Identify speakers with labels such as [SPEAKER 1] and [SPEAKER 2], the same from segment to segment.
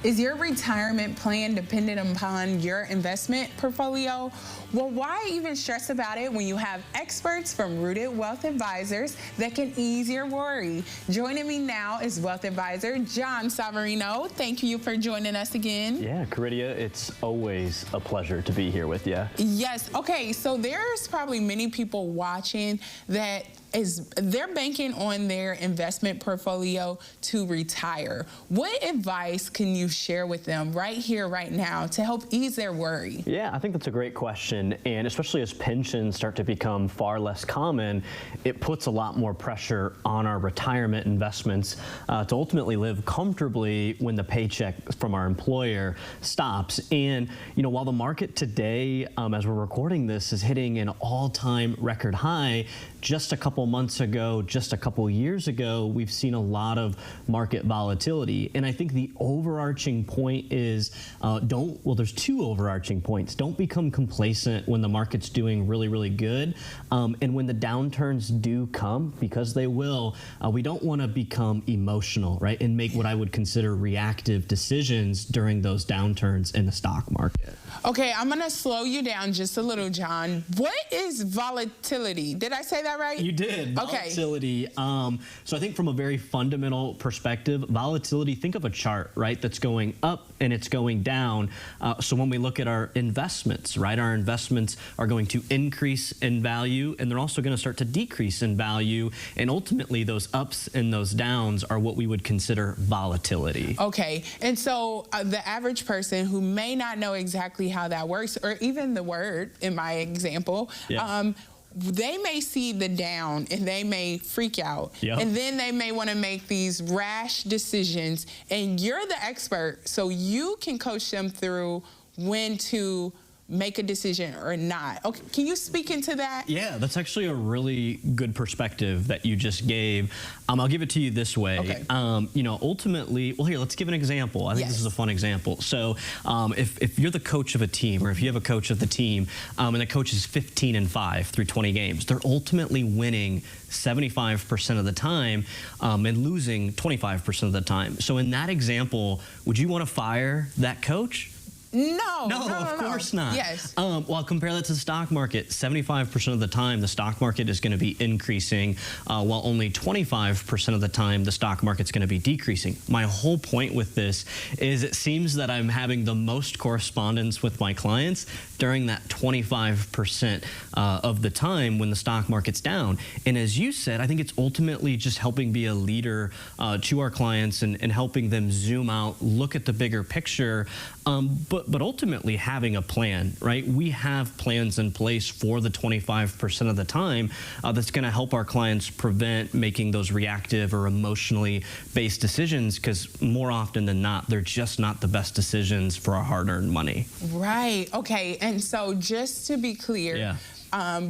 [SPEAKER 1] Is your retirement plan dependent upon your investment portfolio? Well, why even stress about it when you have experts from Rooted Wealth Advisors that can ease your worry? Joining me now is Wealth Advisor John Savarino. Thank you for joining us again.
[SPEAKER 2] Yeah, Caridia, it's always a pleasure to be here with you.
[SPEAKER 1] Yes. Okay, so there's probably many people watching that they're banking on their investment portfolio to retire. What advice can you share with them right here, right now to help ease their worry?
[SPEAKER 2] Yeah, I think that's a great question. And especially as pensions start to become far less common, it puts a lot more pressure on our retirement investments to ultimately live comfortably when the paycheck from our employer stops. And, you know, while the market today, as we're recording this, is hitting an all-time record high, just a couple months ago, just a couple years ago, we've seen a lot of market volatility. And I think the overarching point is there's two overarching points. Don't become complacent when the market's doing really, really good. And when the downturns do come, because they will, we don't want to become emotional, right? And make what I would consider reactive decisions during those downturns in the stock market.
[SPEAKER 1] Okay, I'm gonna slow you down just a little, John. What is volatility? Did I say that right?
[SPEAKER 2] You did.
[SPEAKER 1] Okay.
[SPEAKER 2] Volatility. So I think from a very fundamental perspective, volatility, think of a chart, right, that's going up and it's going down. So when we look at our investments, right, our investments are going to increase in value and they're also going to start to decrease in value. And ultimately, those ups and those downs are what we would consider volatility.
[SPEAKER 1] Okay, and so the average person who may not know exactly how that works, or even the word in my example, yeah. They may see the down and they may freak out. Yep. And then they may want to make these rash decisions. And you're the expert, so you can coach them through when to make a decision or not. Okay, can you speak into that?
[SPEAKER 2] Yeah, that's actually a really good perspective that you just gave. I'll give it to you this way. Okay. You know, ultimately, well, here, let's give an example. I think this is a fun example. So if you're the coach of a team, or if you have a coach of the team, and the coach is 15-5 through 20 games, they're ultimately winning 75% of the time and losing 25% of the time. So in that example, would you want to fire that coach?
[SPEAKER 1] No,
[SPEAKER 2] of course not.
[SPEAKER 1] Yes.
[SPEAKER 2] Well, compare that to the stock market. 75% of the time, the stock market is going to be increasing, while only 25% of the time, the stock market's going to be decreasing. My whole point with this is it seems that I'm having the most correspondence with my clients during that 25% of the time when the stock market's down. And as you said, I think it's ultimately just helping be a leader to our clients and helping them zoom out, look at the bigger picture, but ultimately having a plan, right? We have plans in place for the 25% of the time that's going to help our clients prevent making those reactive or emotionally based decisions, because more often than not, they're just not the best decisions for our hard-earned money.
[SPEAKER 1] Right. Okay. And so just to be clear,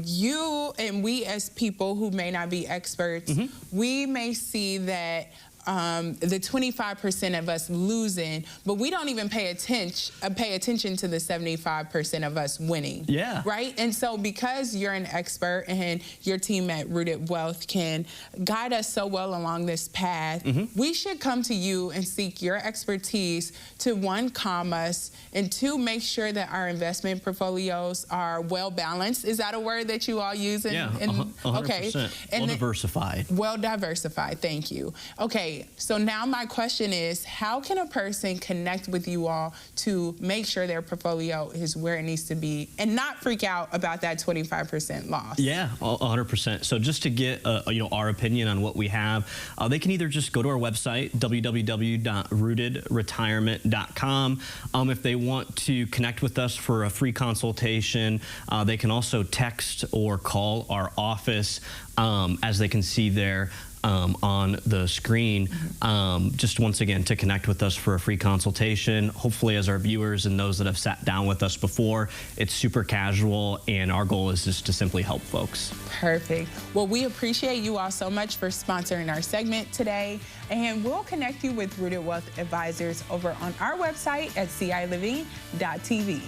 [SPEAKER 1] you and we as people who may not be experts, we may see that the 25% of us losing, but we don't even pay attention to the 75% of us winning.
[SPEAKER 2] Yeah.
[SPEAKER 1] Right? And so because you're an expert and your team at Rooted Wealth can guide us so well along this path, we should come to you and seek your expertise to, one, calm us, and two, make sure that our investment portfolios are well balanced. Is that a word that you all use?
[SPEAKER 2] Yeah, 100%.
[SPEAKER 1] Okay.
[SPEAKER 2] Well diversified.
[SPEAKER 1] Well diversified. Thank you. Okay. So now my question is, how can a person connect with you all to make sure their portfolio is where it needs to be and not freak out about that 25% loss?
[SPEAKER 2] Yeah, 100%. So just to get our opinion on what we have, they can either just go to our website, www.rootedretirement.com. If they want to connect with us for a free consultation, they can also text or call our office, as they can see there on the screen, just once again to connect with us for a free consultation. Hopefully, as our viewers and those that have sat down with us before, it's super casual, and our goal is just to simply help folks.
[SPEAKER 1] Perfect. Well, we appreciate you all so much for sponsoring our segment today, and we'll connect you with Rooted Wealth Advisors over on our website at ciLiving.tv.